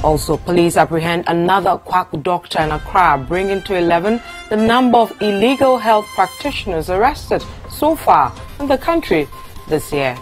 Also, police apprehend another quack doctor in Accra, bringing to 11 the number of illegal health practitioners arrested so far in the country this year.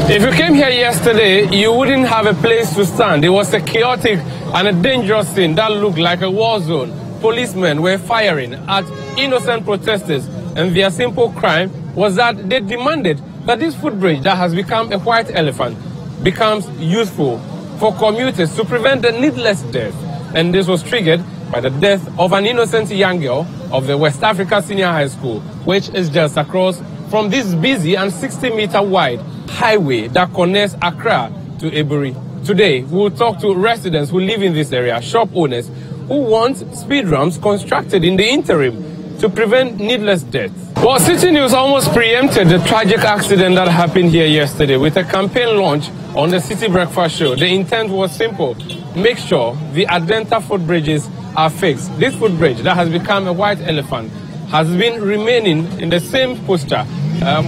If you came here yesterday, you wouldn't have a place to stand. It was a chaotic and a dangerous scene that looked like a war zone. Policemen were firing at innocent protesters, and their simple crime was that they demanded that this footbridge that has become a white elephant becomes useful for commuters to prevent the needless death. And this was triggered by the death of an innocent young girl of the West Africa Senior High School, which is just across from this busy and 60-meter wide highway that connects Accra to Eburi. Today, we will talk to residents who live in this area, shop owners, who want speed ramps constructed in the interim to prevent needless deaths. Well, Citi News almost preempted the tragic accident that happened here yesterday with a campaign launch on the Citi Breakfast Show. The intent was simple: make sure the Adenta footbridges are fixed. This footbridge that has become a white elephant has been remaining in the same posture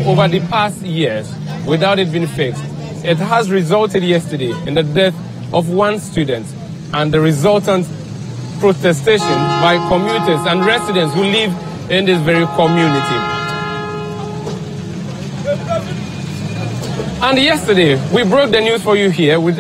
over the past years without it being fixed. It has resulted yesterday in the death of one student and the resultant protestation by commuters and residents who live in this very community. And yesterday, we broke the news for you here with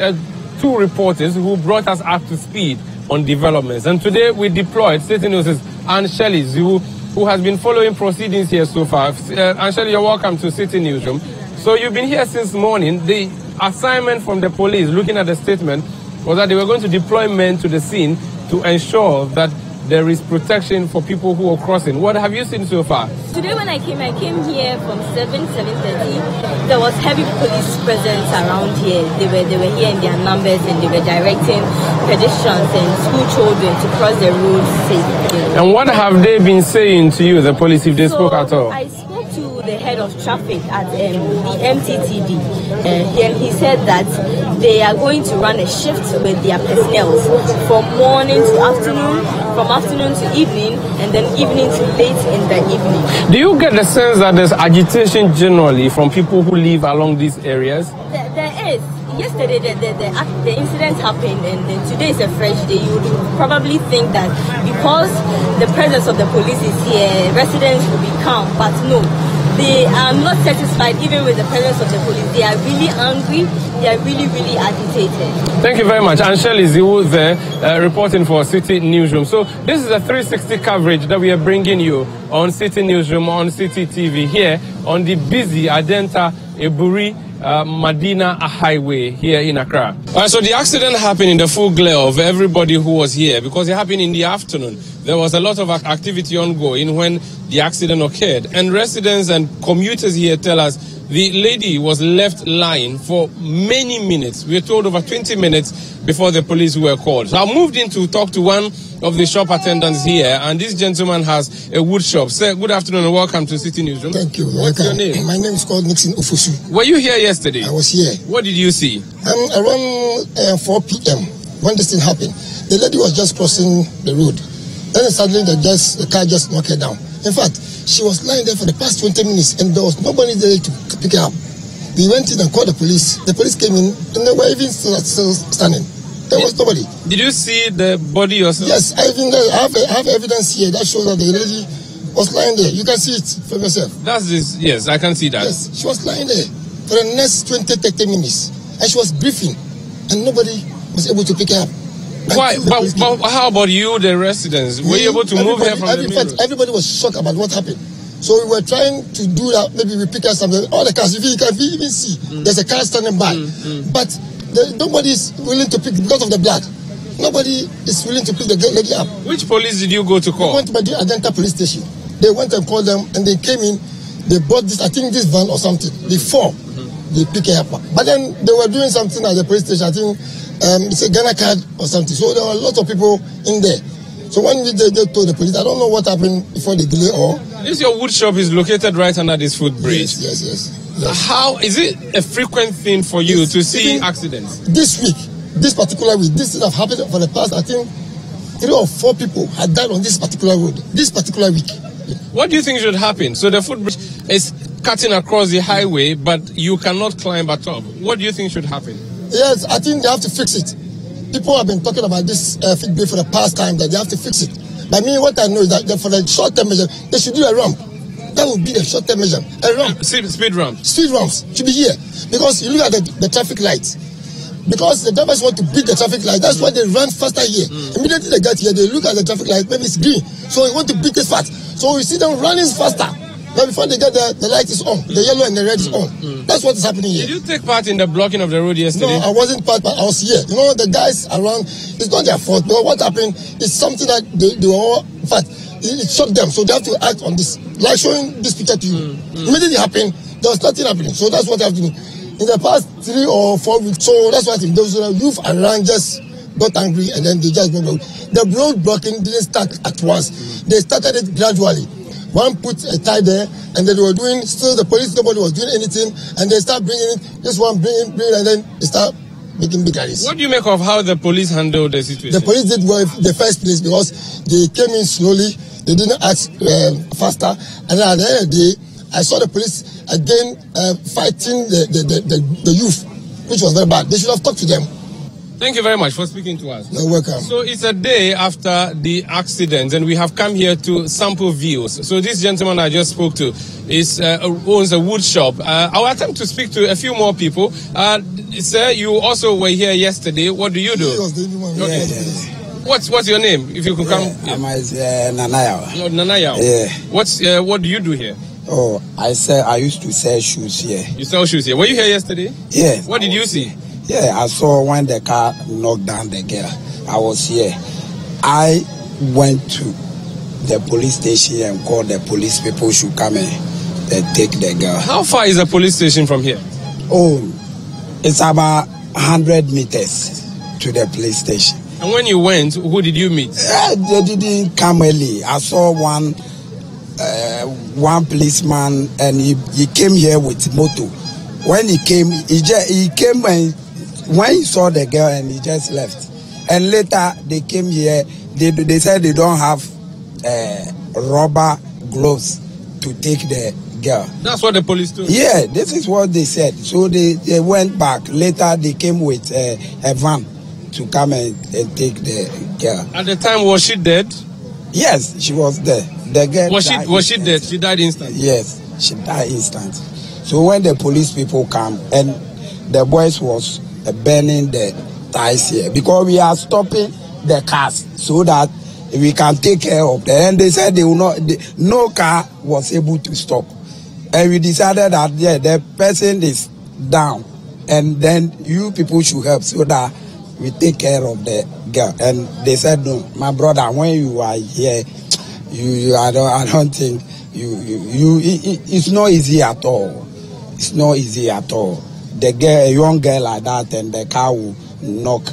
two reporters who brought us up to speed on developments. And today, we deployed Citi News' Anne Shelley, who has been following proceedings here so far. Anne Shelley, you're welcome to Citi Newsroom. So you've been here since morning. The assignment from the police, looking at the statement, was that they were going to deploy men to the scene to ensure that there is protection for people who are crossing. What have you seen so far? Today when I came here from 7:30. There was heavy police presence around here. They were here in their numbers, and they were directing pedestrians and school children to cross the road safely. And what have they been saying to you, the police, if they spoke at all? I spoke to the head of traffic at the MTTD, and he said that they are going to run a shift with their personnel from morning to afternoon, from afternoon to evening, and then evening to late in the evening. Do you get the sense that there's agitation generally from people who live along these areas? There is. Yesterday the incident happened, and then today is a fresh day. You would probably think that because the presence of the police is here, residents will be calm, but no. They are not satisfied even with the presence of the police. They are really angry. They are really, really agitated. Thank you very much. Anne Shelley Ziwu there, reporting for Citi Newsroom. So this is a 360 coverage that we are bringing you on Citi Newsroom, on Citi TV, here on the busy Adenta Eburi Madina Highway here in Accra. So the accident happened in the full glare of everybody who was here, because it happened in the afternoon. There was a lot of activity ongoing when the accident occurred, and residents and commuters here tell us the lady was left lying for many minutes. We are told over 20 minutes before the police were called. So I moved in to talk to one of the shop attendants here, and this gentleman has a wood shop. Sir, good afternoon and welcome to Citi Newsroom. Thank you. What's your name? My name is called Nixon Ofusu. Were you here yesterday? I was here. What did you see? Around 4 p.m. when this thing happened, the lady was just crossing the road. Then suddenly the car just knocked her down. In fact, she was lying there for the past 20 minutes, and there was nobody there to pick her up. We went in and called the police. The police came in, and they were even still standing. There was nobody. Did you see the body yourself? Yes, I have evidence here that shows that the lady was lying there. You can see it from yourself. That's this. Yes, I can see that. Yes, she was lying there for the next 20-30 minutes, and she was breathing, and nobody was able to pick her up. Why? But how about you, the residents? Were you able to move her from the middle? Everybody was shocked about what happened. So we were trying to do that. Maybe we pick up something. All the cars, you can even see, there's a car standing by. But nobody is willing to pick because of the blood. Nobody is willing to pick the lady up. Which police did you go to call? We went to the Adenta police station. They went and called them, and they came in. They bought this, I think this van or something. Before they pick her up. But then they were doing something at the police station. I think it's a Ghana card or something. So there were a lot of people in there. So when they told the police, I don't know what happened before the delay or... This your wood shop is located right under this footbridge. Yes. How is it a frequent thing for you to see accidents? This week, this particular week, this thing have happened for the past, I think, 3 or 4 people had died on this particular road, this particular week. What do you think should happen? So the footbridge is cutting across the highway, but you cannot climb atop. What do you think should happen? Yes, I think they have to fix it. People have been talking about this footbridge for the past time, that they have to fix it. But me, what I know is that for the short-term measure, they should do a ramp. That would be the short-term measure. A ramp. Speed ramp. Speed ramps should be here. Because you look at the traffic lights. Because the drivers want to beat the traffic light. That's why they run faster here. Immediately they get here, they look at the traffic light, maybe it's green. So you want to beat it fast. So you see them running faster. But before they get there, the light is on. The yellow and the red is on. That's what is happening here. Did you take part in the blocking of the road yesterday? No, I wasn't part, but I was here. You know, the guys around, it's not their fault. But what happened is something that they were all, in fact, it shocked them. So they have to act on this. Like showing this picture to you. Immediately it happened, there was nothing happening. So that's what I have to do. In the past 3 or 4 weeks, so that's what I think. Those youth around just got angry and then they just went out. The road blocking didn't start at once. They started it gradually. One put a tie there, and then they were doing, still the police, nobody was doing anything, and they start bringing in, this one bring, and then they start making big rallies. What do you make of how the police handled the situation? The police did well in the first place because they came in slowly, they didn't act faster, and then at the end of the day, I saw the police again fighting the youth, which was very bad. They should have talked to them. Thank you very much for speaking to us. You're welcome. So it's a day after the accident, and we have come here to sample views. So this gentleman I just spoke to owns a wood shop. I'll attempt to speak to a few more people. Sir, you also were here yesterday. What do you do? He was the only one. Yes. What's your name? If you could come. I'm Nanaya. No, Nanaya. Yeah. What do you do here? Oh, I used to sell shoes here. You sell shoes here. Were you here yesterday? Yeah. What did you see? Yeah, I saw when the car knocked down the girl. I was here. I went to the police station and called the police people should come and take the girl. How far is the police station from here? Oh, it's about 100 meters to the police station. And when you went, who did you meet? They didn't come early. I saw one policeman, and he came here with moto. When he came, he came and when he saw the girl and he just left. And later they came here, they said they don't have rubber gloves to take the girl. That's what the police told. Yeah, this is what they said. So they went back. Later they came with a van to come and take the girl. At the time, was she dead? Yes, she was there. The girl was she dead? She died instantly? Yes, she died instantly. So when the police people come, and the boys was burning the ties here, because we are stopping the cars so that we can take care of them. And they said they will not, no car was able to stop. And we decided that, yeah, the person is down, and then you people should help so that we take care of the girl. And they said, no, my brother, when you are here, I don't think it's not easy at all. It's not easy at all. The girl, a young girl like that, and the car will knock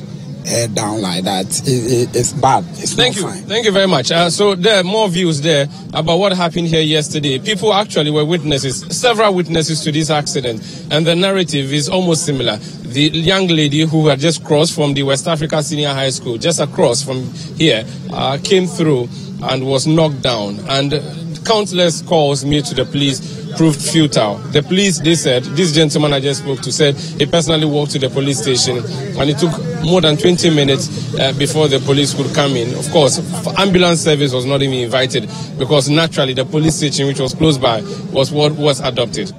her down like that. It's bad. It's not fine. Thank you very much. So there are more views there about what happened here yesterday. People actually were witnesses, several witnesses to this accident, and the narrative is almost similar. The young lady who had just crossed from the West Africa Senior High School, just across from here, came through and was knocked down. And countless calls made to the police proved futile. The police, they said, this gentleman I just spoke to said he personally walked to the police station, and it took more than 20 minutes before the police could come in. Of course, ambulance service was not even invited because naturally the police station, which was close by, was what was adopted.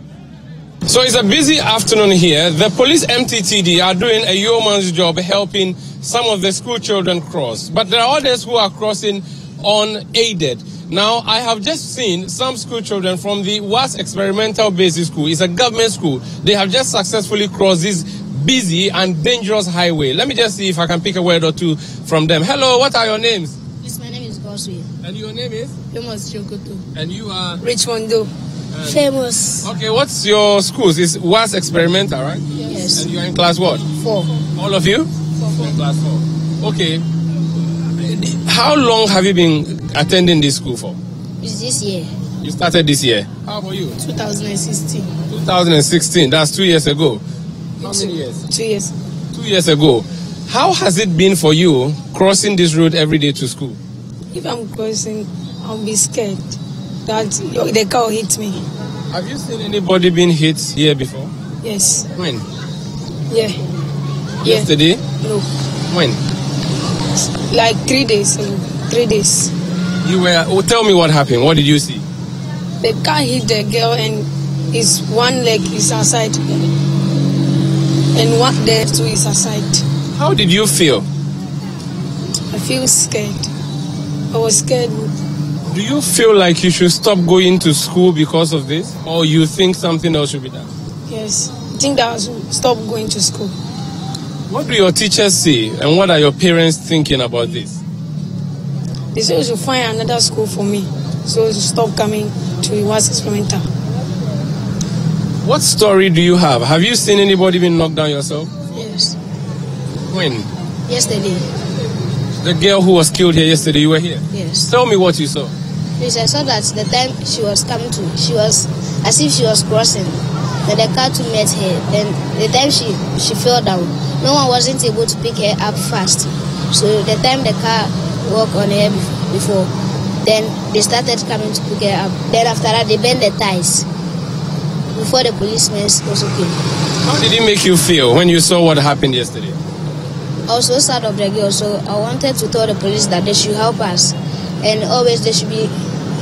So it's a busy afternoon here. The police MTTD are doing a yeoman's job helping some of the school children cross, but there are others who are crossing unaided. Now, I have just seen some school children from the WAS Experimental Basic School. It's a government school. They have just successfully crossed this busy and dangerous highway. Let me just see if I can pick a word or two from them. Hello, what are your names? Yes, my name is Goswe. And your name is? Famous Jokoto. And you are? Richmondo. Famous. Okay, what's your schools? It's WAS Experimental, right? Yes. And you're in class what? 4. All of you? 4. In class 4. Okay. How long have you been attending this school for? It's this year. You started this year. How about you? 2016. 2016. That's 2 years ago. How many years? 2 years. 2 years ago. How has it been for you crossing this road every day to school? If I'm crossing, I'll be scared that the car will hit me. Have you seen anybody being hit here before? Yes. When? Yeah. Yesterday? No. When? Like 3 days. 3 days. You were. Oh, tell me what happened. What did you see? The car hit the girl and his one leg is outside. And the two is aside. How did you feel? I feel scared. I was scared. Do you feel like you should stop going to school because of this? Or you think something else should be done? Yes. I think that I should stop going to school. What do your teachers say? And what are your parents thinking about this? They say we should find another school for me. So to stop coming to Iwas Experimental. What story do you have? Have you seen anybody being knocked down yourself? Yes. When? Yesterday. The girl who was killed here yesterday, you were here? Yes. Tell me what you saw. Yes, I saw that the time she was coming to, she was as if she was crossing. Then the car too met her. Then the time she fell down, no one wasn't able to pick her up fast. So the time the car walked on her before, then they started coming to pick her up. Then after that, they bent the ties before the policemen also came. How did it make you feel when you saw what happened yesterday? I was so sad of the girl, so I wanted to tell the police that they should help us. And always they should be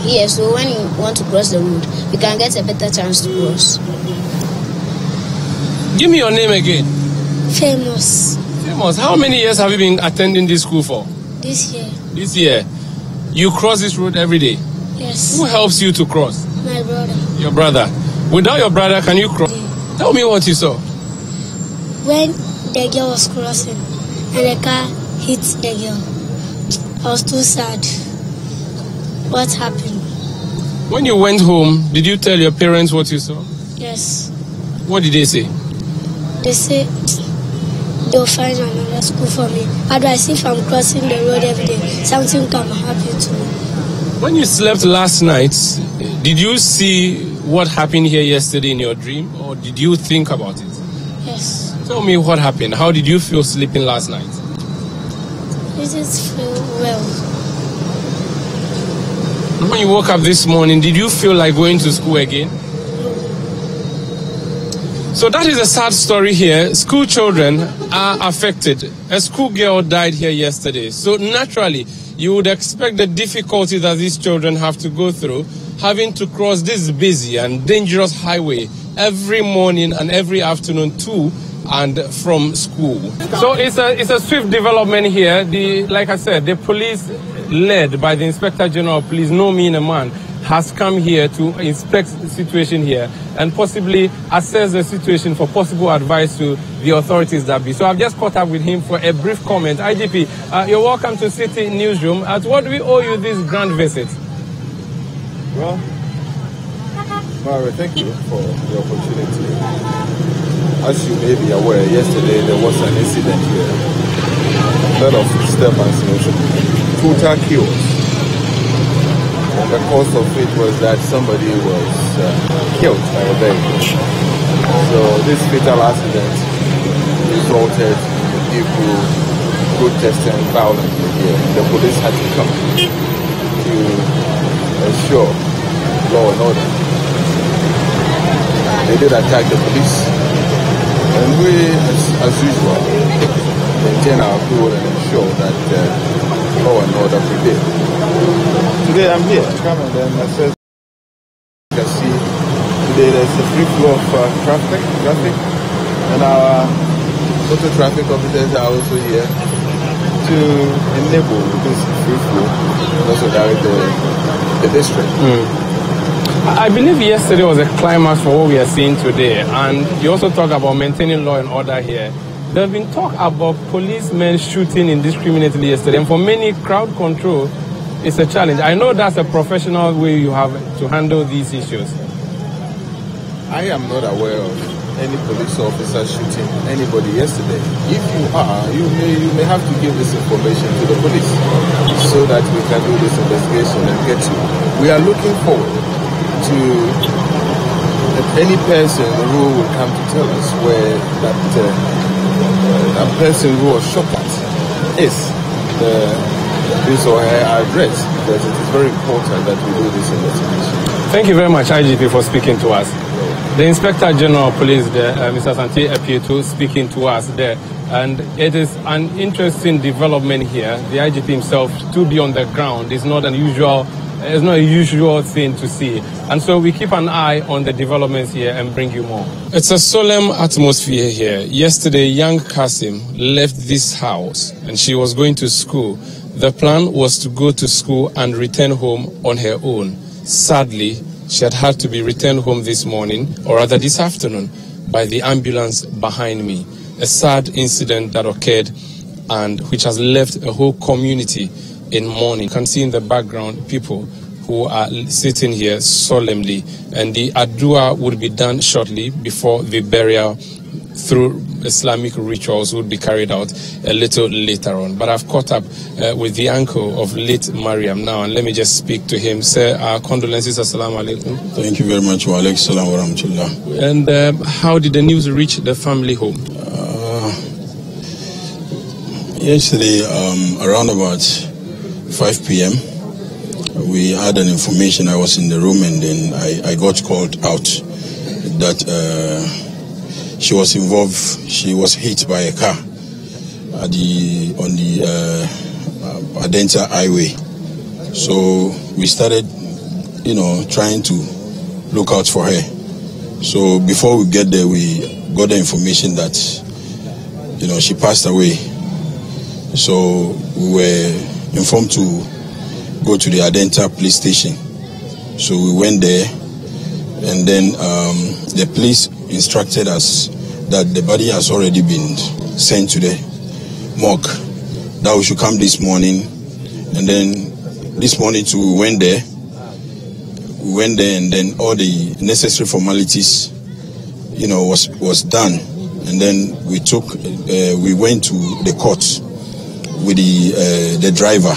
here, so when you want to cross the road, you can get a better chance to cross. Give me your name again. Famous. Famous. How many years have you been attending this school for? This year. This year. You cross this road every day? Yes. Who helps you to cross? My brother. Your brother. Without your brother, can you cross? Yeah. Tell me what you saw. When the girl was crossing and the car hit the girl, I was too sad. What happened? When you went home, did you tell your parents what you saw? Yes. What did they say? They say they'll find another school for me. Otherwise, if I'm crossing the road every day, something can happen to me. When you slept last night, did you see what happened here yesterday in your dream, or did you think about it? Yes. Tell me what happened. How did you feel sleeping last night? I just feel well. When you woke up this morning, did you feel like going to school again? So that is a sad story here. School children are affected. A schoolgirl died here yesterday. So naturally, you would expect the difficulty that these children have to go through, having to cross this busy and dangerous highway every morning and every afternoon to and from school. So it's a swift development here. Like I said, the police, led by the Inspector General of Police, no mean a man, has come here to inspect the situation here and possibly assess the situation for possible advice to the authorities that be. So I've just caught up with him for a brief comment. IGP, you're welcome to Citi Newsroom. What do we owe you this grand visit? Well, Mara, thank you for the opportunity. As you may be aware, yesterday there was an incident here. A lot of disturbance, total chaos. And the cause of it was that somebody was killed by a vehicle. So this fatal accident resulted in people protesting violently here. The police had to come to ensure law and order. They did attack the police. And we, as usual, maintain our cool and ensure that law and order prevail. Today I'm here, come and then I said, you can see today there's a free flow of traffic, and our auto traffic officers are also here to enable this free flow and also direct the district. I believe yesterday was a climax for what we are seeing today, and you also talk about maintaining law and order here. There have been talk about policemen shooting indiscriminately yesterday, and for many, crowd control is a challenge. I know that's a professional way you have to handle these issues. I am not aware of any police officer shooting anybody yesterday. If you are, you may have to give this information to the police so that we can do this investigation and get you. We are looking forward to any person who will come to tell us where that person who was shot at is, his or her address, because it is very important that we do this investigation. Thank you very much, IGP, for speaking to us. The Inspector General of Police there, Mr. Santi Epieto, speaking to us there. And it is an interesting development here. The IGP himself to be on the ground is not unusual. It's not a usual thing to see. And so we keep an eye on the developments here and bring you more. It's a solemn atmosphere here. Yesterday, young Kasim left this house and she was going to school. The plan was to go to school and return home on her own. Sadly, she had to be returned home this morning, or rather this afternoon, by the ambulance behind me. A sad incident that occurred and which has left a whole community in mourning. You can see in the background people who are sitting here solemnly, and the adua would be done shortly before the burial through Islamic rituals would be carried out a little later on. But I've caught up with the uncle of late Mariam now, and let me just speak to him. Sir, our condolences. Assalamu alaikum. Thank you very much. Wa alaikum salam wa rahmatullah. And how did the news reach the family home? Yesterday, around about 5 p.m., we had an information. I was in the room, and then I got called out that she was involved. She was hit by a car on the Adenta Highway. So we started, trying to look out for her. So before we get there, we got the information that, she passed away. So we were informed to go to the Adenta police station. So we went there, and then the police instructed us that the body has already been sent to the morgue, that we should come this morning. And then this morning too, we went there, and then all the necessary formalities, was done. And then we went to the court with the driver,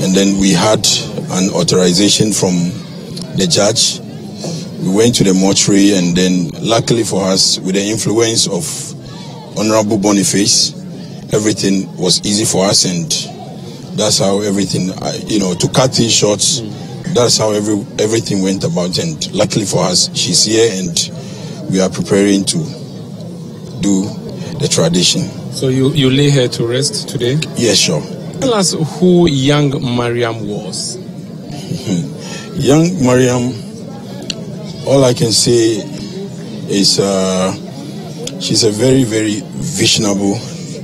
and then we had an authorization from the judge. We went to the mortuary, and then luckily for us, with the influence of Honorable Boniface, everything was easy for us, and that's how everything, to cut things short, that's how everything went about. And luckily for us, she's here, and we are preparing to do the tradition. So you lay her to rest today? Yes, sure. Tell us who young Mariam was. Young Mariam, all I can say is she's a very, very visionable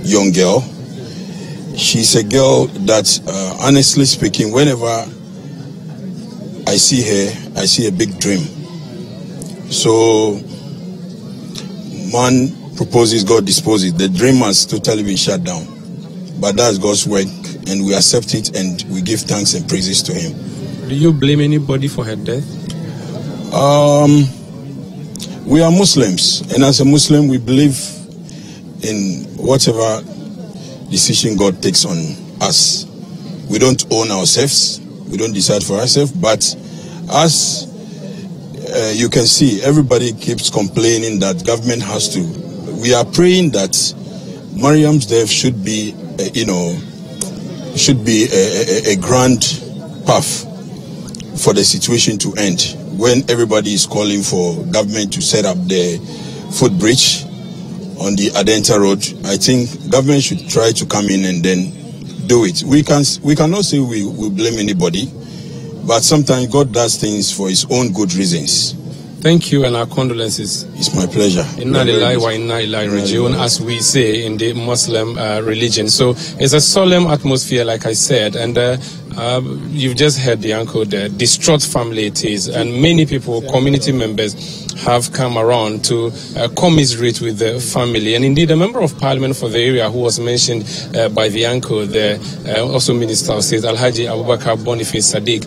young girl. She's a girl that, honestly speaking, whenever I see her, I see a big dream. So, man proposes, God disposes. The dream has totally been shut down. But that's God's work, and we accept it, and we give thanks and praises to Him. Do you blame anybody for her death? We are Muslims, and as a Muslim, we believe in whatever decision God takes on us. We don't own ourselves, we don't decide for ourselves, but as you can see, everybody keeps complaining that government has to. We are praying that Mariam's death should be, a grand path for the situation to end. When everybody is calling for government to set up the footbridge on the Adenta Road, I think government should try to come in and then do it. We cannot say we blame anybody, but sometimes God does things for His own good reasons. Thank you, and our condolences. It's my pleasure. Inna lillahi wa inna ilaihi raji'un, as we say in the Muslim religion. So it's a solemn atmosphere, like I said, and you've just heard the uncle there. Distraught family it is, and many people, community members, have come around to commiserate with the family. And indeed, a member of parliament for the area who was mentioned by the uncle there, also Minister of State, Alhaji Abubakar Boniface Sadiq,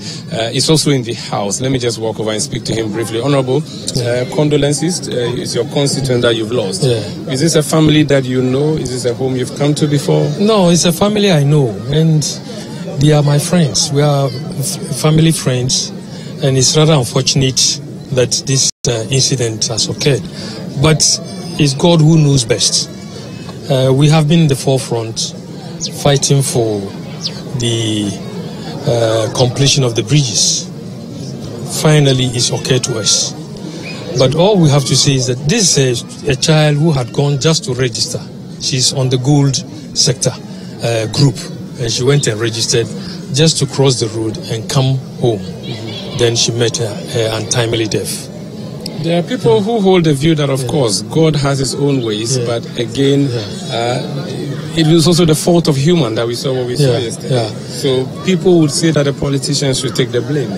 is also in the house. Let me just walk over and speak to him briefly. Honorable, condolences. It's your constituent that you've lost. Yeah. Is this a family that you know? Is this a home you've come to before? No, it's a family I know, and they are my friends. We are family friends, and it's rather unfortunate that this incident has occurred. But it's God who knows best. We have been in the forefront fighting for the completion of the bridges. Finally, it's occurred to us. But all we have to say is that this is a child who had gone just to register. She's on the gold sector group, and she went and registered just to cross the road and come home. Then she met her untimely death. There are people who hold the view that, of course, God has his own ways, but again, it was also the fault of human that we saw what we saw yesterday. So people would say that the politicians should take the blame.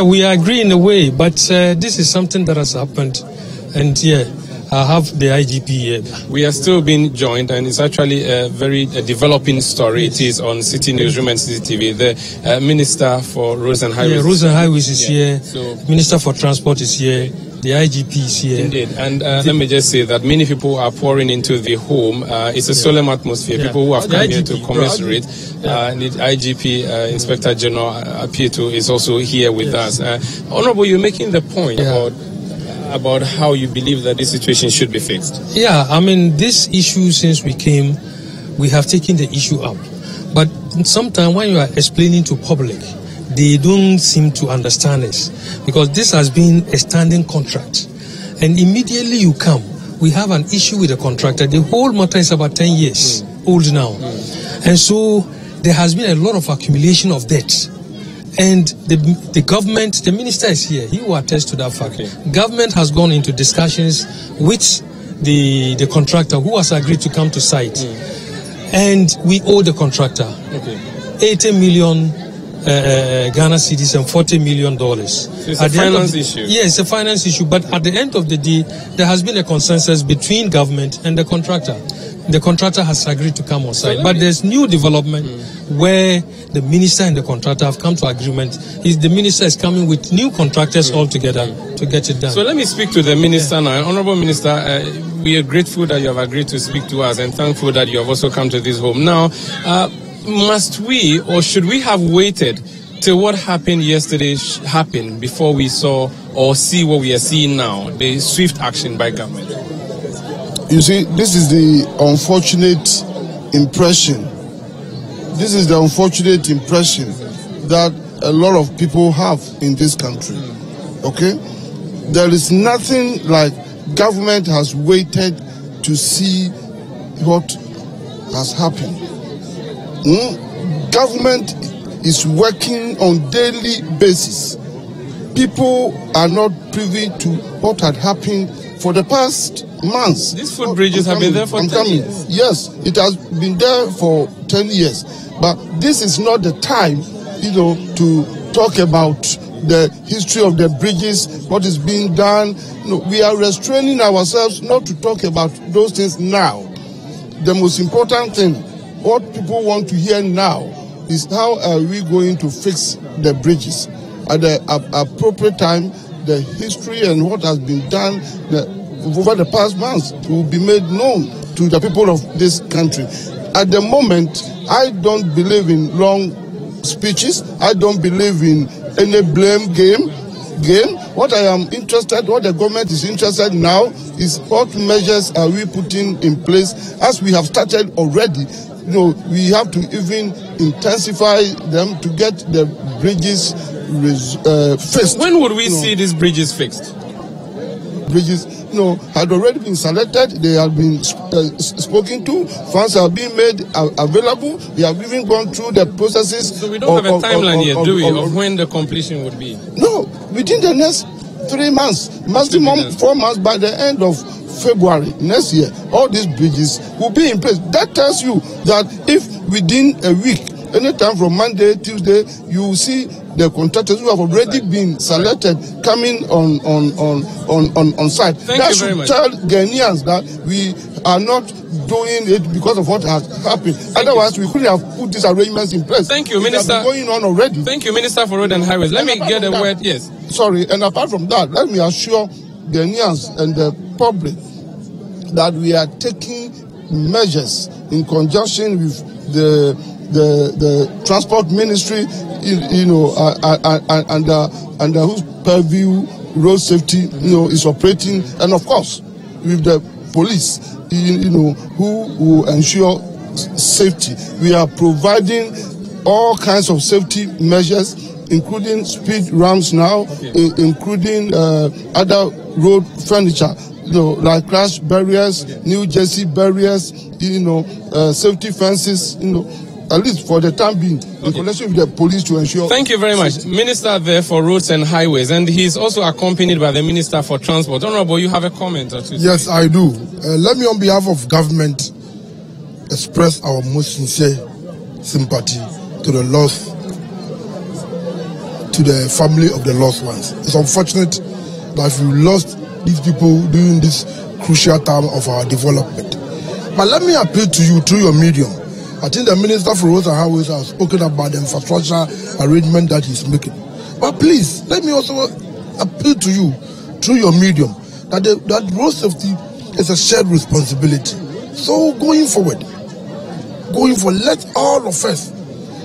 We agree in a way, but this is something that has happened, and I have the IGP here. We are still being joined, and it's actually a very developing story. It is on Citi Newsroom and Citi TV. The Minister for Roads and Highways. Yeah, Roads and Highways is here. So, Minister for Transport is here. The IGP is here. Indeed. And let me just say that many people are pouring into the home. It's a solemn atmosphere. People who have come here to commiserate. The IGP, Inspector General Apieto, is also here with us. Honorable, you're making the point about how you believe that this situation should be fixed. Yeah, I mean, this issue, since we came, we have taken the issue up. But sometimes when you are explaining to public, they don't seem to understand it, because this has been a standing contract. And immediately you come, we have an issue with the contractor. The whole matter is about 10 years old now. And so there has been a lot of accumulation of debt. And the government, the minister is here, he will attest to that fact. Government has gone into discussions with the contractor who has agreed to come to site. And we owe the contractor 80 million Ghana cedis and $40 million. So it's a finance issue. Yes, it's a finance issue. But at the end of the day, there has been a consensus between government and the contractor. The contractor has agreed to come on site. But there's new development where the minister and the contractor have come to agreement. The minister is coming with new contractors altogether to get it done. So let me speak to the minister now. Honorable Minister, we are grateful that you have agreed to speak to us and thankful that you have also come to this home. Now, must we or should we have waited till what happened yesterday happened before we saw or see what we are seeing now, the swift action by government? You see, this is the unfortunate impression. This is the unfortunate impression that a lot of people have in this country. Okay? There is nothing like government has waited to see what has happened. Government is working on daily basis. People are not privy to what had happened for the past months. These footbridges have been there for 10 years. Yes, it has been there for 10 years. But this is not the time, to talk about the history of the bridges, what is being done. No, we are restraining ourselves not to talk about those things now. The most important thing, what people want to hear now, is how are we going to fix the bridges? At the appropriate time, the history and what has been done over the past months will be made known to the people of this country. At the moment, I don't believe in long speeches. I don't believe in any blame game. What I am interested, what the government is interested now, is what measures are we putting in place as we have started already. We have to even intensify them to get the bridges fixed. When would we see these bridges fixed? Bridges, had already been selected. They have been spoken to. Funds have been made available. We have even gone through the processes. So we don't have a timeline here, do we, of when the completion would be? No, within the next 3 months, maximum 4 months, by the end of February next year, all these bridges will be in place. That tells you that if within a week, anytime from Monday, Tuesday, you will see the contractors who have already been selected coming on site. Thank you very much. Tell Ghanaians that we are not doing it because of what has happened. Otherwise, we couldn't have put these arrangements in place. Thank you, Minister. Going on already. Thank you, Minister for Road and Highways. Let me get a word. Yes. Sorry, and apart from that, let me assure Ghanaians and the public that we are taking measures in conjunction with the transport ministry, under whose purview road safety, is operating, and of course with the police, who will ensure safety. We are providing all kinds of safety measures, including speed ramps now, including other road furniture, like crash barriers, New Jersey barriers, safety fences, at least for the time being, in connection with the police to ensure. Thank you very much. Safety. Minister there for Roads and Highways, and he's also accompanied by the Minister for Transport. Honorable, you have a comment or two? Yes, I do. Let me, on behalf of government, express our most sincere sympathy to the loss, to the family of the lost ones. It's unfortunate that we lost these people during this crucial time of our development. But let me appeal to you through your medium. I think the Minister for Roads and Highways has spoken about the infrastructure arrangement that he's making. But please, let me also appeal to you through your medium that road safety is a shared responsibility. So going forward, let all of us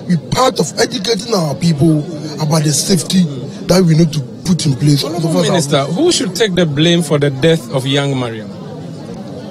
be part of educating our people about the safety that we need to put in place. Minister, who should take the blame for the death of young Mariam?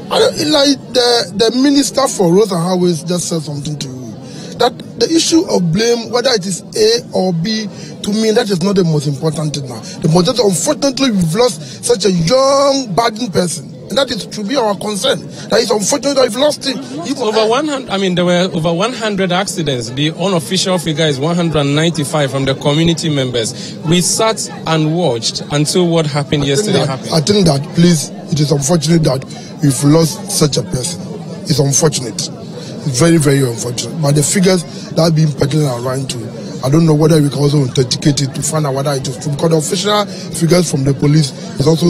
Like the Minister for Roads and Highways just said something to you, that the issue of blame, whether it is A or B, to me that is not the most important thing now. The most important, unfortunately, we've lost such a young, budding person, and that is to be our concern. That is unfortunate that we've lost him. Over 100. I mean, there were over 100 accidents. The unofficial figure is 195 from the community members. We sat and watched until what happened yesterday happened. I think that, please, it is unfortunate that we've lost such a person. It's unfortunate. It's very, very unfortunate. But the figures that are being peddled around to, I don't know whether we can also authenticate it to find out whether it is true. Because the official figures from the police is also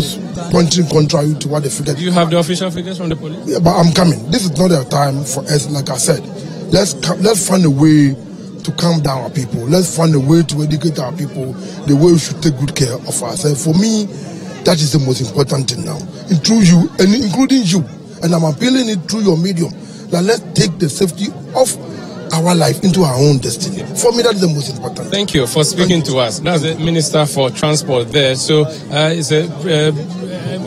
pointing contrary to what the figures. Do you have the official figures from the police? Yeah, but I'm coming. This is not the time for us, like I said. Let's find a way to calm down our people. Let's find a way to educate our people the way we should take good care of ourselves. For me, that is the most important thing now. And through you, and including you, and I'm appealing it through your medium, that let's take the safety of our life into our own destiny. For me, that is the most important. Thank you for speaking to us. That's the Minister for Transport there. So it's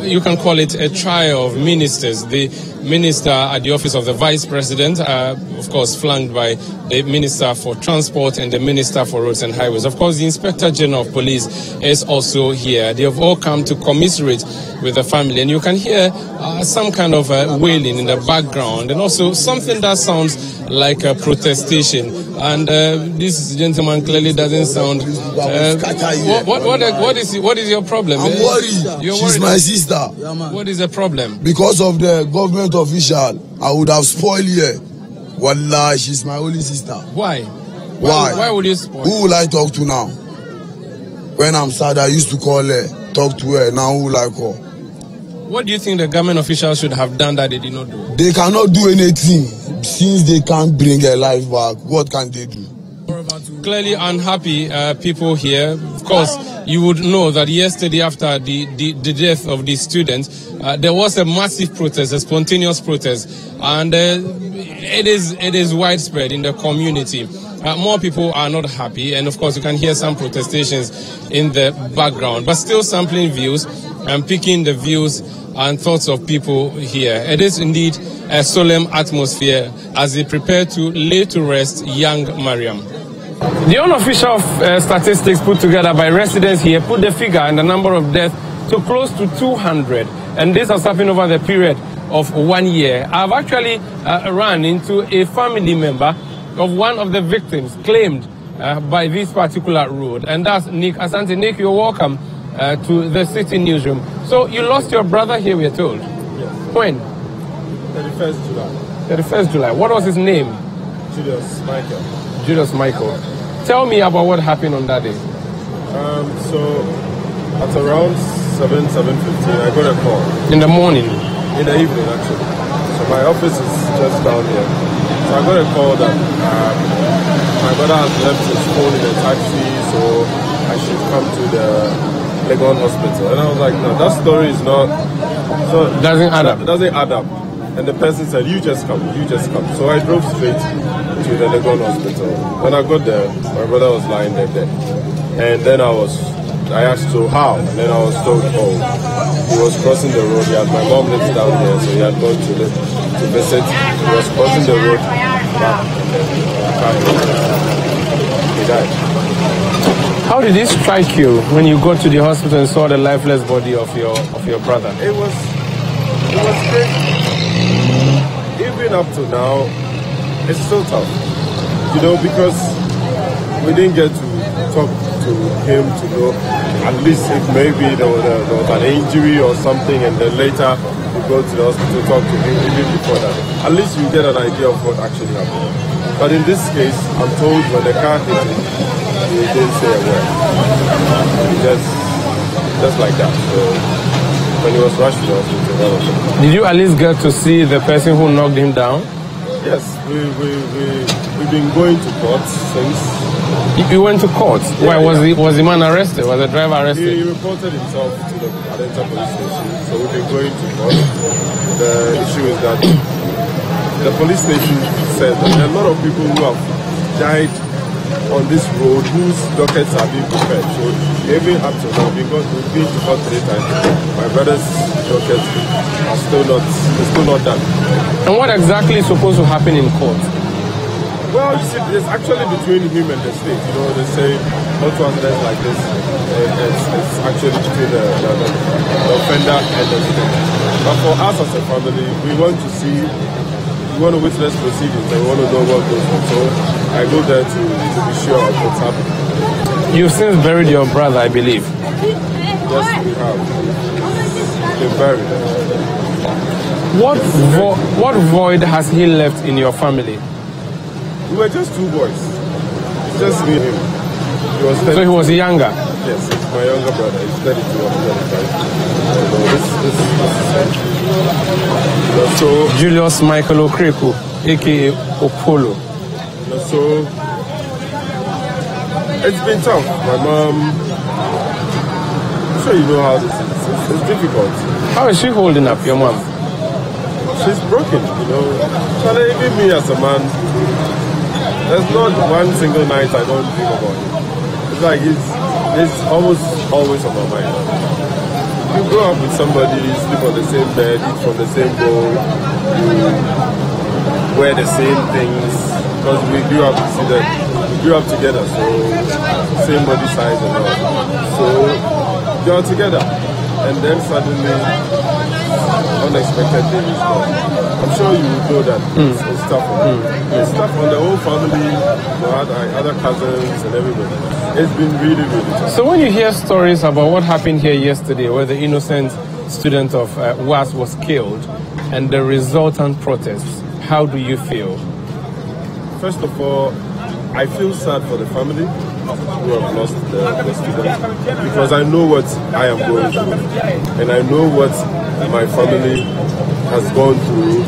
you can call it a trial of ministers. The minister at the office of the Vice President, of course, flanked by the Minister for Transport and the Minister for Roads and Highways. Of course, the Inspector General of Police is also here. They have all come to commiserate with the family. And you can hear some kind of wailing in the background, and also something that sounds like a protestation. And this gentleman clearly doesn't sound... what is your problem? I'm worried. You're She's worried? my sister. What is the problem? Because of the government official, I would have spoiled her. Wallah, she's my only sister. Why? Why would you spoil? Who will I talk to now? When I'm sad, I used to call her, talk to her. Now who will I call? What do you think the government officials should have done that they did not do? They cannot do anything. Since they can't bring her life back, what can they do? Clearly unhappy people here. Of course, you would know that yesterday after the death of the student, there was a massive protest, a spontaneous protest, and it is widespread in the community. More people are not happy, and of course you can hear some protestations in the background, but still sampling views and picking the views and thoughts of people here. It is indeed a solemn atmosphere as they prepare to lay to rest young Mariam. The unofficial statistics put together by residents here put the figure and the number of deaths to close to 200, and this has happened over the period of 1 year. I've actually run into a family member of one of the victims claimed by this particular road, and that's Nick Asante. Nick, you're welcome to the Citi Newsroom. So you lost your brother here, we're told? Yes. When? 31st July. 31st July. What was his name? Julius Michael. Julius Michael. Tell me about what happened on that day. So at around 7:15, I got a call. In the morning? In the evening, actually. So my office is just down here. So I got a call that my brother has left his phone in a taxi, so I should come to the Legon hospital. And I was like, no, that story is not... So doesn't add up. It doesn't add up. And the person said, you just come. So I drove straight to the Legon hospital. When I got there, my brother was lying there dead. And then I asked, so how? And then I was told, oh, he was crossing the road. My mom lives down here, so he had gone to visit. He was crossing the road back. He died. How did this strike you when you got to the hospital and saw the lifeless body of your brother? It was great. Even up to now, it's still tough. You know, because we didn't get to talk to him to know at least if maybe there was an injury or something, and then later we go to the hospital to talk to him even before that. At least you get an idea of what actually happened. But in this case, I'm told when the car hit him, he didn't say a word. Just like that. So when he was rushed to the hospital. Did you at least get to see the person who knocked him down? Yes, we've been going to court since. You went to court? Why was the man arrested? Was the driver arrested? He reported himself to the Adenta police station. So we've been going to court. The issue is that the police station said that there are a lot of people who have died on this road whose dockets are being prepared. So even up to now, because we've been to court 3 times, my brother's dockets are still not done. And what exactly is supposed to happen in court? Well, you see, it's actually between him and the state. You know, they say auto accidents like this, it's actually between the offender and the state. But for us as a family, we want to witness proceedings and we want to know what goes on. So I go there to be sure of what's happening. You've since buried your brother, I believe. Yes, we have. He's been buried. What void has he left in your family? We were just 2 boys. It's just me and him. So he was younger? Yes, it's my younger brother. He's 32, I'm 35. So Julius Michael Okreku, aka Opolo. So it's been tough. My mom, I'm sure you know how this is. It's difficult. How is she holding up, your mom? She's broken, you know. So even me as a man, there's not one single night I don't think about it. It's like it's almost always on my mind. You grow up with somebody, sleep on the same bed, eat from the same bowl, you wear the same things, because we grew up together, so same body size and all. So you're together, and then suddenly unexpected things come. I'm sure you know that it's tough on you. It's tough on the whole family, other cousins and everybody. It's been really, really tough. So when you hear stories about what happened here yesterday, where the innocent student of WAS was killed, and the resultant protests, how do you feel? First of all, I feel sad for the family who have lost the student, because I know what I am going through, and I know what my family has gone through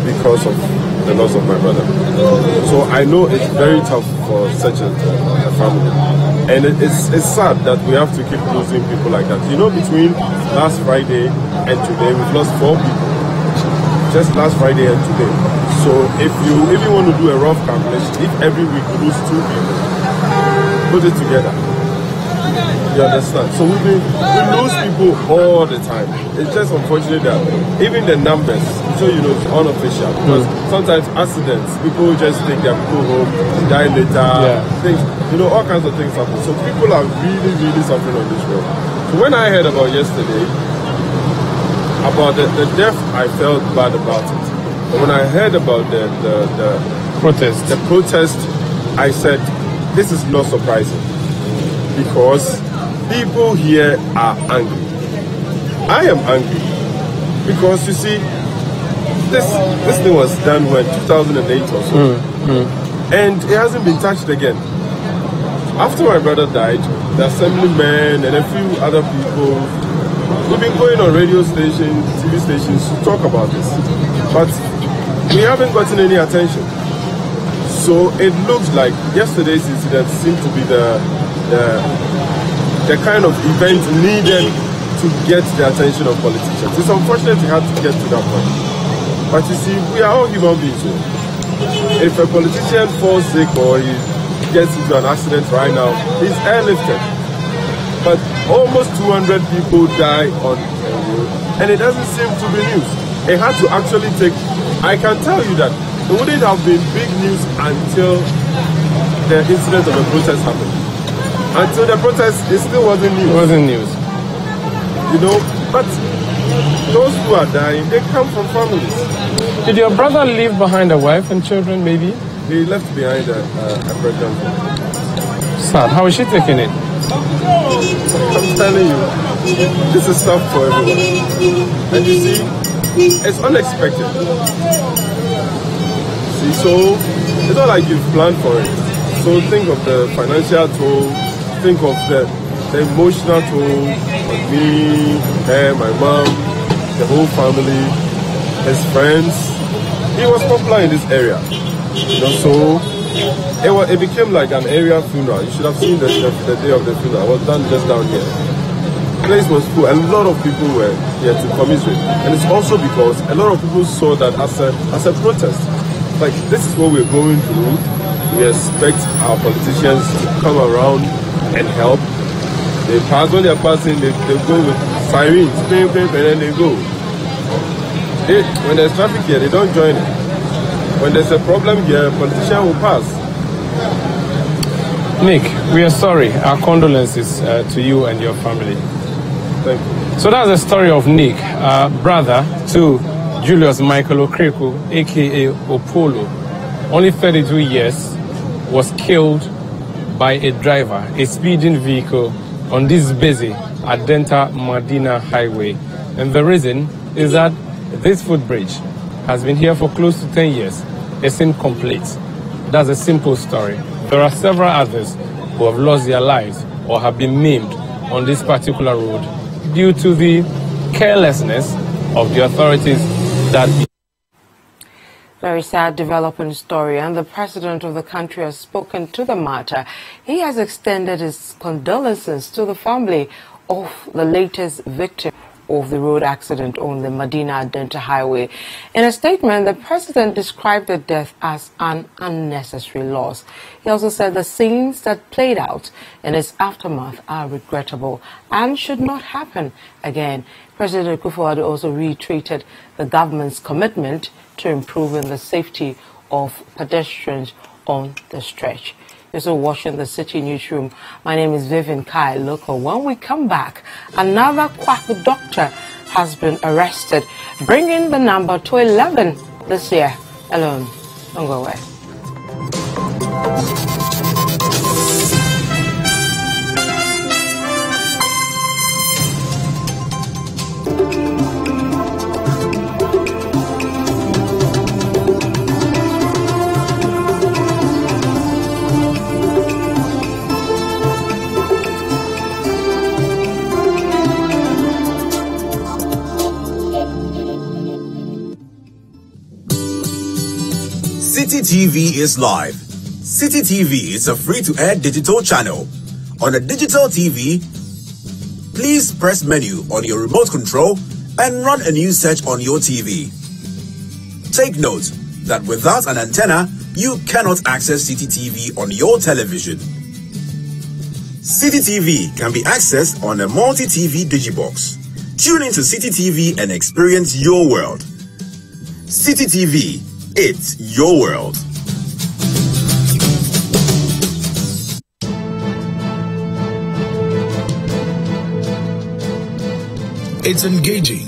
because of the loss of my brother. So I know it's very tough for such a family, and it's sad that we have to keep losing people like that. You know, between last Friday and today, we've lost 4 people. Just last Friday and today. So if you want to do a rough calculation, if every week we lose 2 people, put it together. You understand? So we lose people all the time. It's just unfortunate that even the numbers, so you know, it's unofficial. Because sometimes accidents, people just take their people home, die later, things, you know, all kinds of things happen. So people are really, really suffering on this road. So when I heard about yesterday, about the death, I felt bad about it. But when I heard about the protest, I said, this is not surprising, because people here are angry. I am angry because, you see, this thing was done when 2008 or so, and it hasn't been touched again. After my brother died, the assemblymen and a few other people, we've been going on radio stations, TV stations to talk about this. But we haven't gotten any attention. So it looks like yesterday's incident seemed to be the kind of event needed to get the attention of politicians. It's unfortunate we had to get to that point. But you see, we are all human beings. If a politician falls sick or he gets into an accident right now, he's airlifted. But almost 200 people die on the road, and it doesn't seem to be news. It had to actually take, I can tell you that it wouldn't have been big news until the incident of the protest happened. Until the protest, it still wasn't news. It wasn't news. You know, but those who are dying, they come from families. Did your brother leave behind a wife and children, maybe? He left behind a pregnant woman. Sad. How is she taking it? I'm telling you, this is tough for everyone. And you see, it's unexpected. See, so it's not like you've planned for it. So think of the financial toll, think of the emotional toll on me, her, my mom, the whole family, his friends. He was popular in this area. You know, so it became like an area funeral. You should have seen the day of the funeral. It was done just down here. The place was full. A lot of people were here to commiserate. And it's also because a lot of people saw that as a protest. Like, this is what we're going through. We expect our politicians to come around and help. They pass, when they're passing, they go with sirens, and then they go. When there's traffic here, they don't join it. When there's a problem here, a politician will pass. Nick, we are sorry. Our condolences to you and your family. Thank you. So that's the story of Nick, brother to Julius Michael Okreku, aka Opolo. Only 32 years, was killed by a driver, a speeding vehicle on this busy Adenta Medina highway. And the reason is that this footbridge has been here for close to 10 years. It's incomplete. That's a simple story. There are several others who have lost their lives or have been maimed on this particular road due to the carelessness of the authorities that... Very sad developing story, and the president of the country has spoken to the matter. He has extended his condolences to the family of the latest victim of the road accident on the Medina-Adenta highway. In a statement, the president described the death as an unnecessary loss. He also said the scenes that played out in its aftermath are regrettable and should not happen again. President Akufo-Addo also reiterated the government's commitment to improving the safety of pedestrians on the stretch. You're also watching the Citi Newsroom. My name is Vivian Kai Local. When we come back, another quack doctor has been arrested, bringing the number to 11 this year alone. Don't go away. Citi TV is live. Citi TV is a free-to-air digital channel. On a digital TV, please press menu on your remote control and run a news search on your TV. Take note that without an antenna, you cannot access Citi TV on your television. Citi TV can be accessed on a multi-TV digibox. Tune into Citi TV and experience your world. Citi TV. It's your world. It's engaging,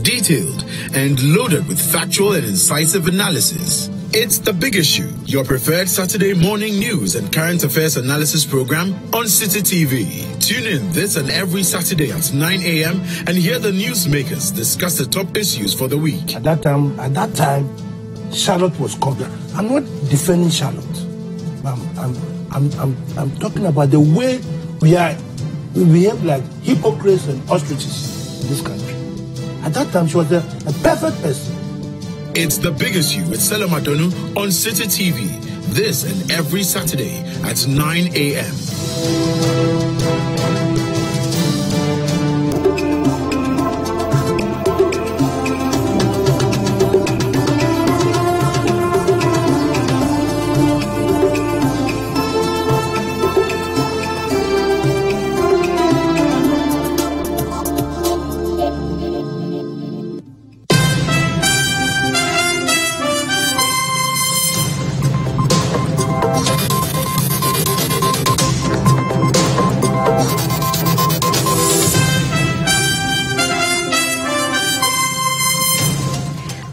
detailed, and loaded with factual and incisive analysis. It's The Big Issue, your preferred Saturday morning news and current affairs analysis program on Citi TV. Tune in this and every Saturday at 9 a.m. and hear the newsmakers discuss the top issues for the week. At that time, Charlotte was covered. I'm not defending Charlotte. I'm talking about the way we behave like hypocrites and ostriches in this country. At that time, she was a perfect person. It's The Big Issue with Stella Madonu on Citi TV. This and every Saturday at 9 a.m.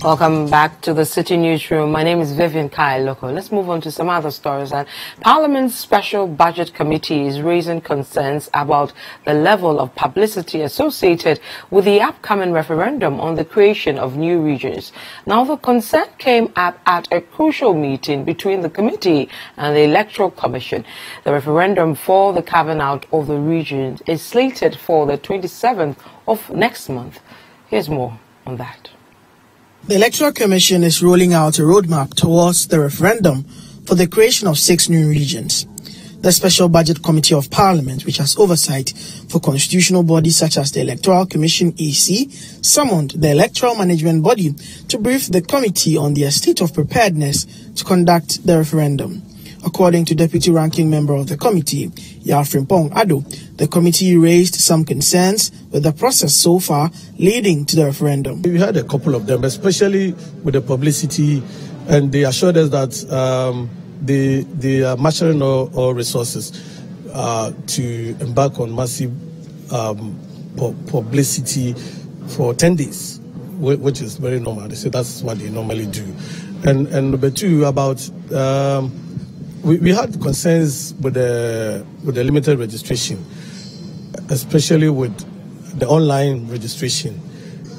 Welcome back to the Citi Newsroom. My name is Vivian Kailoko. Let's move on to some other stories. And Parliament's Special Budget Committee is raising concerns about the level of publicity associated with the upcoming referendum on the creation of new regions. Now, the concern came up at a crucial meeting between the committee and the Electoral Commission. The referendum for the carving out of the regions is slated for the 27th of next month. Here's more on that. The Electoral Commission is rolling out a roadmap towards the referendum for the creation of 6 new regions. The Special Budget Committee of Parliament, which has oversight for constitutional bodies such as the Electoral Commission EC, summoned the Electoral Management Body to brief the committee on their state of preparedness to conduct the referendum. According to Deputy Ranking Member of the committee, Yafrimpong Ado, the committee raised some concerns with the process so far leading to the referendum. We had a couple of them, especially with the publicity, and they assured us that they are marshalling all resources to embark on massive publicity for 10 days, which is very normal. They say that's what they normally do. And number two, about we had concerns with the limited registration, especially with the online registration.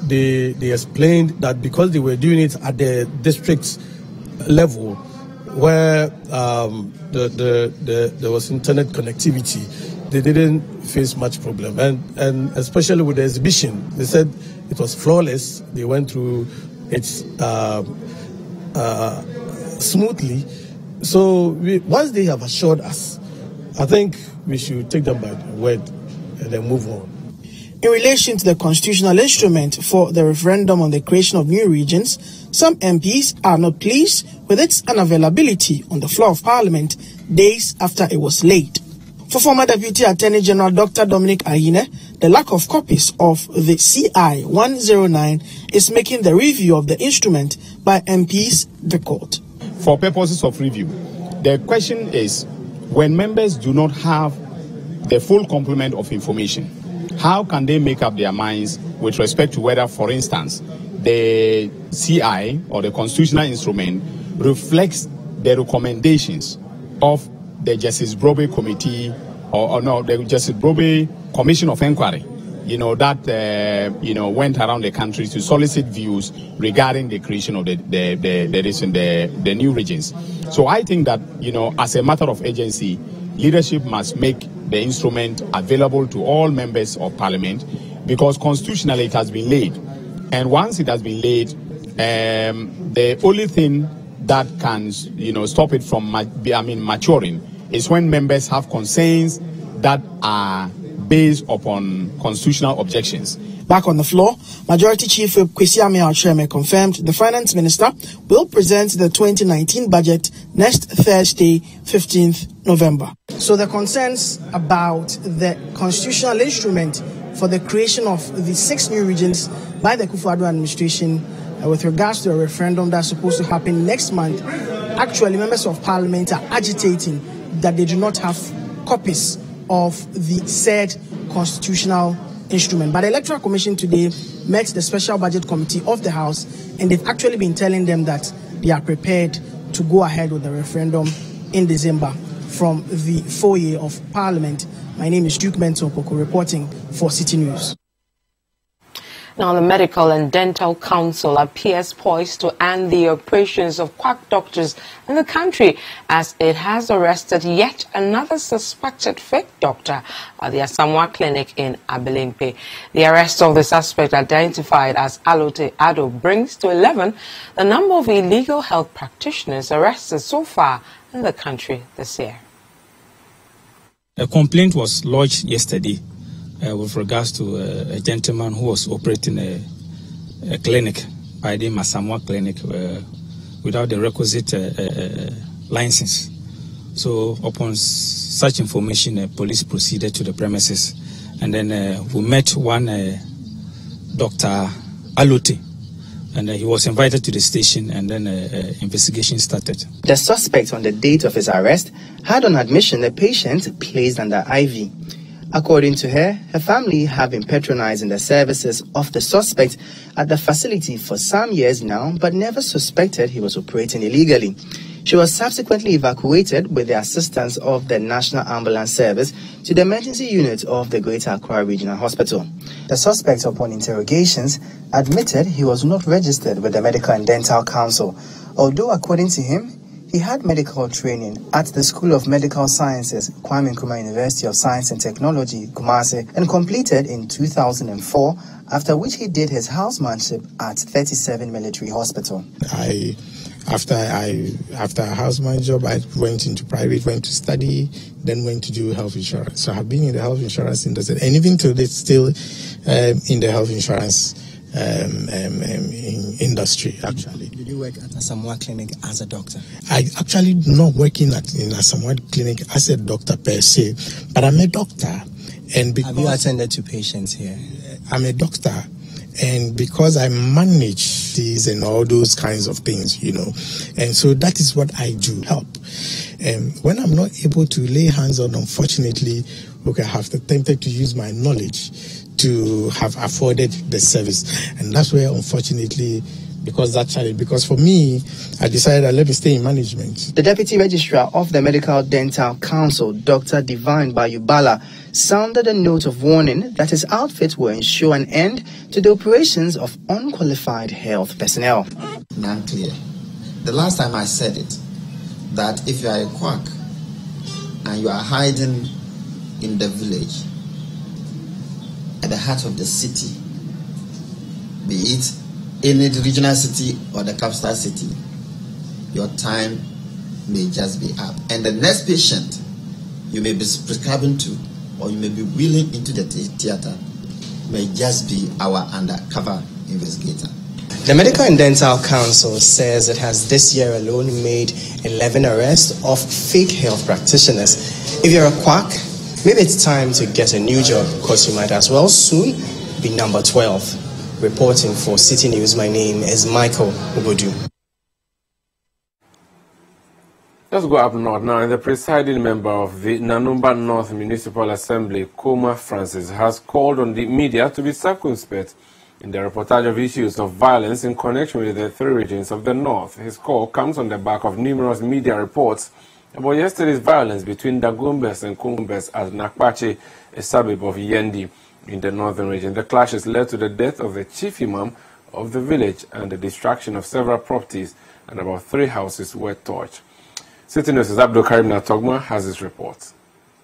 They explained that because they were doing it at the district level, where there was internet connectivity, they didn't face much problem. And especially with the exhibition, they said it was flawless. They went through it smoothly. So once they have assured us, I think we should take them by the word and then move on. In relation to the constitutional instrument for the referendum on the creation of new regions, some MPs are not pleased with its unavailability on the floor of Parliament days after it was laid. For former Deputy Attorney General Dr. Dominic Ayine, the lack of copies of the CI 109 is making the review of the instrument by MPs difficult. For purposes of review, the question is, when members do not have the full complement of information, how can they make up their minds with respect to whether, for instance, the CI or the constitutional instrument reflects the recommendations of the Justice Brobe Committee the Justice Brobe Commission of Inquiry, that went around the country to solicit views regarding the creation of the new regions. So I think that, as a matter of agency, leadership must make the instrument available to all members of Parliament, because constitutionally it has been laid. And once it has been laid, the only thing that can, stop it from maturing is when members have concerns that are based upon constitutional objections. Back on the floor, Majority Chief Whip Kwesi Ameh confirmed the Finance Minister will present the 2019 budget next Thursday, 15th November. So the concerns about the constitutional instrument for the creation of the 6 new regions by the Kufuor administration with regards to a referendum that's supposed to happen next month, actually members of Parliament are agitating that they do not have copies of the said constitutional instrument. But the Electoral Commission today met the Special Budget Committee of the House, and they've actually been telling them that they are prepared to go ahead with the referendum in December from the foyer of Parliament. My name is Duke Benton Poko, reporting for Citi News. Now, the Medical and Dental Council appears poised to end the operations of quack doctors in the country as it has arrested yet another suspected fake doctor at the Asamoah Clinic in Abelempe. The arrest of the suspect, identified as Alote Ado, brings to 11 the number of illegal health practitioners arrested so far in the country this year. A complaint was lodged yesterday with regards to a gentleman who was operating a clinic by the Asamoah Clinic without the requisite license. So upon such information, police proceeded to the premises, and then we met one Dr. Alote, and he was invited to the station, and then investigation started. The suspect, on the date of his arrest, had on admission a patient placed under IV. According to her, her family have been patronizing the services of the suspect at the facility for some years now, but never suspected he was operating illegally. She was subsequently evacuated with the assistance of the National Ambulance Service to the emergency unit of the Greater Accra Regional Hospital. The suspect, upon interrogations, admitted he was not registered with the Medical and Dental Council, although according to him, he had medical training at the School of Medical Sciences, Kwame Nkrumah University of Science and Technology, Kumasi, and completed in 2004, after which he did his housemanship at 37 Military Hospital. After I house my job, I went into private, went to study, then went to do health insurance. So I've been in the health insurance industry, and even today still in the health insurance industry, actually. Did you work at Asamoah Clinic as a doctor? I actually not working in Asamoah Clinic as a doctor per se, but I'm a doctor. And because have you attended to patients here? I'm a doctor. And because I manage these and all those kinds of things, you know, and so that is what I do, help. And when I'm not able to lay hands on, unfortunately, okay, I have to tempted to use my knowledge to have afforded the service. And that's where, unfortunately, because for me, I decided that let me stay in management. The Deputy Registrar of the Medical Dental Council, Dr. Divine Bayubala, sounded a note of warning that his outfit will ensure an end to the operations of unqualified health personnel. Not clear. The last time I said it, that if you are a quack and you are hiding in the village, at the heart of the city, be it any regional city or the capital city, your time may just be up. And the next patient you may be prescribing to, or you may be wheeling into the theater, may just be our undercover investigator. The Medical and Dental Council says it has this year alone made 11 arrests of fake health practitioners. If you're a quack, maybe it's time to get a new job, because you might as well soon be number 12. Reporting for Citi News, my name is Michael Ubodu. Let's go up north now. The presiding member of the Nanumba North Municipal Assembly, Koma Francis, has called on the media to be circumspect in the reportage of issues of violence in connection with the three regions of the North. His call comes on the back of numerous media reports about yesterday's violence between Dagumbes and Kumbes at Nakpache, a suburb of Yendi, in the northern region. The clashes led to the death of the chief imam of the village and the destruction of several properties, and about 3 houses were torched. Citi News' Abdul Karim Natogma has his report.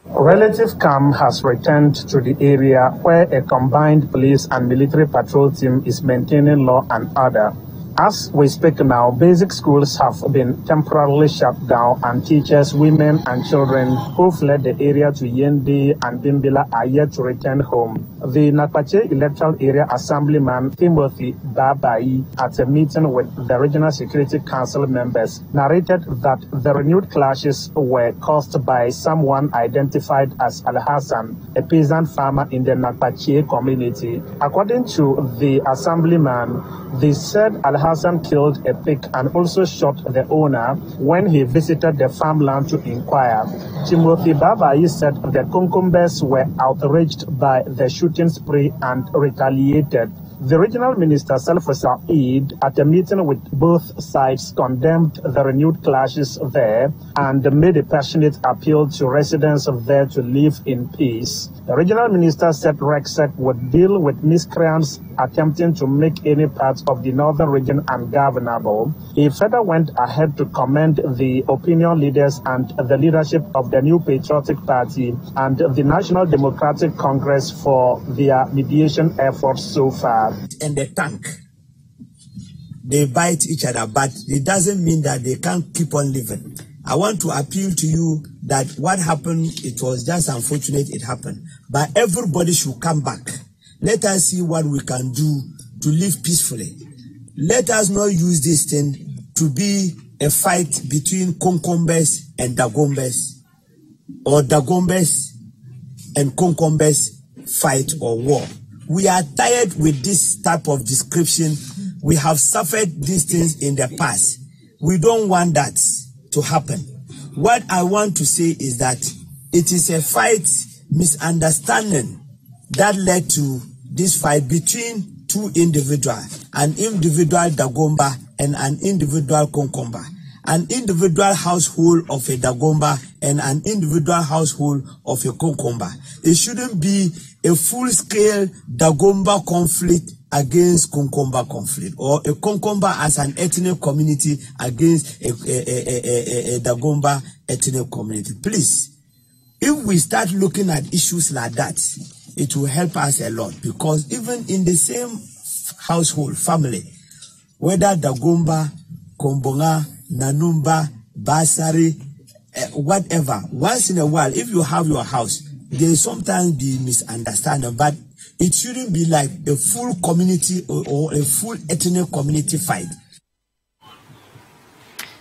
Relative camp has returned to the area where a combined police and military patrol team is maintaining law and order. As we speak now, basic schools have been temporarily shut down, and teachers, women and children who fled the area to Yendi and Bimbila are yet to return home. The Nakpache Electoral Area Assemblyman Timothy Babai, at a meeting with the Regional Security Council members, narrated that the renewed clashes were caused by someone identified as Al-Hassan, a peasant farmer in the Nakpache community. According to the assemblyman, they said Al-Hassan killed a pig and also shot the owner when he visited the farmland to inquire. Timothy Babai said the Kunkumbes were outraged by the shooting spree and retaliated. The regional minister, Salfa Said, at a meeting with both sides, condemned the renewed clashes there and made a passionate appeal to residents there to live in peace. The regional minister said RECSEC would deal with miscreants attempting to make any part of the northern region ungovernable. He further went ahead to commend the opinion leaders and the leadership of the New Patriotic Party and the National Democratic Congress for their mediation efforts so far. And the tank, they bite each other, but it doesn't mean that they can't keep on living. I want to appeal to you that what happened, it was just unfortunate it happened, but everybody should come back. Let us see what we can do to live peacefully. Let us not use this thing to be a fight between Konkombes and Dagombes, or Dagombes and Konkombes fight or war. We are tired with this type of description. We have suffered these things in the past. We don't want that to happen. What I want to say is that it is a fight, misunderstanding that led to this fight between two individuals, an individual Dagomba and an individual Konkomba, an individual household of a Dagomba and an individual household of a Konkomba. It shouldn't be a full-scale Dagomba conflict against Konkomba conflict, or a Konkomba as an ethnic community against a Dagomba ethnic community. Please, if we start looking at issues like that, it will help us a lot, because even in the same household, family, whether Dagomba, Kombonga, Nanumba, Basari, whatever, once in a while, if you have your house, there sometimes be misunderstanding, but it shouldn't be like a full community or a full ethnic community fight.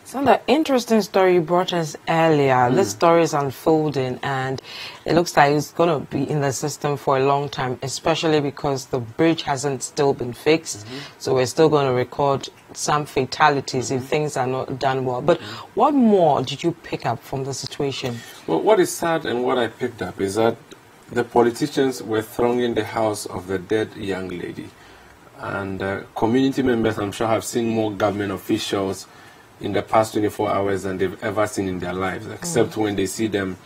So the interesting story you brought us earlier, this story is unfolding and it looks like it's going to be in the system for a long time, especially because the bridge hasn't still been fixed. So we're still going to record some fatalities if things are not done well. But what more did you pick up from the situation? Well, what is sad and what I picked up is that the politicians were thronging the house of the dead young lady. And community members, I'm sure, have seen more government officials in the past 24 hours than they've ever seen in their lives, except when they see them,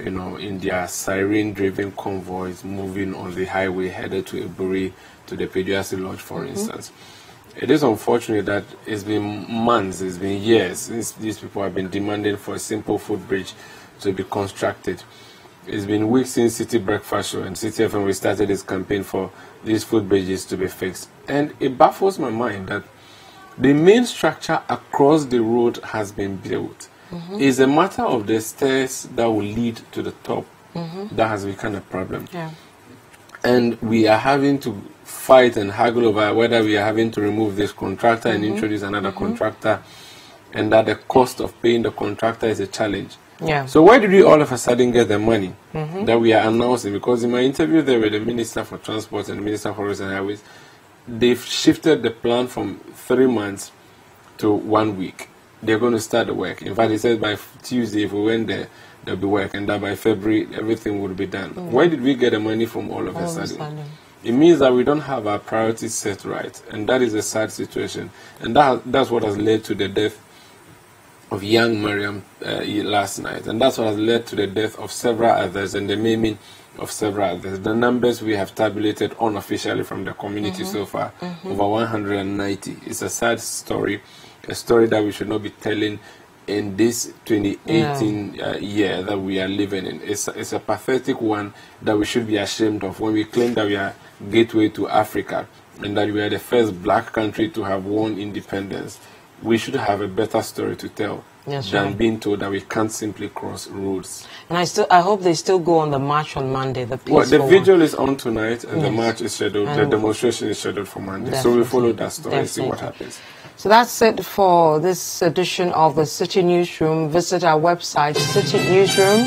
you know, in their siren-driven convoys moving on the highway headed to Eburi, to the Pediasi Lodge, for instance. It is unfortunate that it's been months, it's been years since these people have been demanding for a simple footbridge to be constructed. It's been weeks since Citi Breakfast Show and Citi FM restarted its campaign for these footbridges to be fixed. And it baffles my mind that the main structure across the road has been built. It's a matter of the stairs that will lead to the top that has become a problem. And we are having to fight and haggle over whether we are having to remove this contractor and introduce another contractor, and that the cost of paying the contractor is a challenge. So why did we all of a sudden get the money that we are announcing? Because in my interview there with the Minister for Transport and the Minister for Roads and Highways, they've shifted the plan from 3 months to 1 week. They're going to start the work. In fact, they said by Tuesday, if we went there, there'll be work, and that by February, everything would be done. Why did we get the money from all of a sudden? It means that we don't have our priorities set right, and that is a sad situation. And that's what has led to the death of young Mariam last night, and that's what has led to the death of several others and the maiming of several others. The numbers we have tabulated unofficially from the community so far, over 190. It's a sad story, a story that we should not be telling in this 2018 year that we are living in. It's a pathetic one that we should be ashamed of when we claim that we are gateway to Africa and that we are the first black country to have won independence. We should have a better story to tell than being told that we can't simply cross roads. And I hope they still go on the march on Monday. The vigil is on tonight, and the march is scheduled. The demonstration is scheduled for Monday. So we follow that story and see what happens. So that's it for this edition of the Citi Newsroom. Visit our website, Citi Newsroom.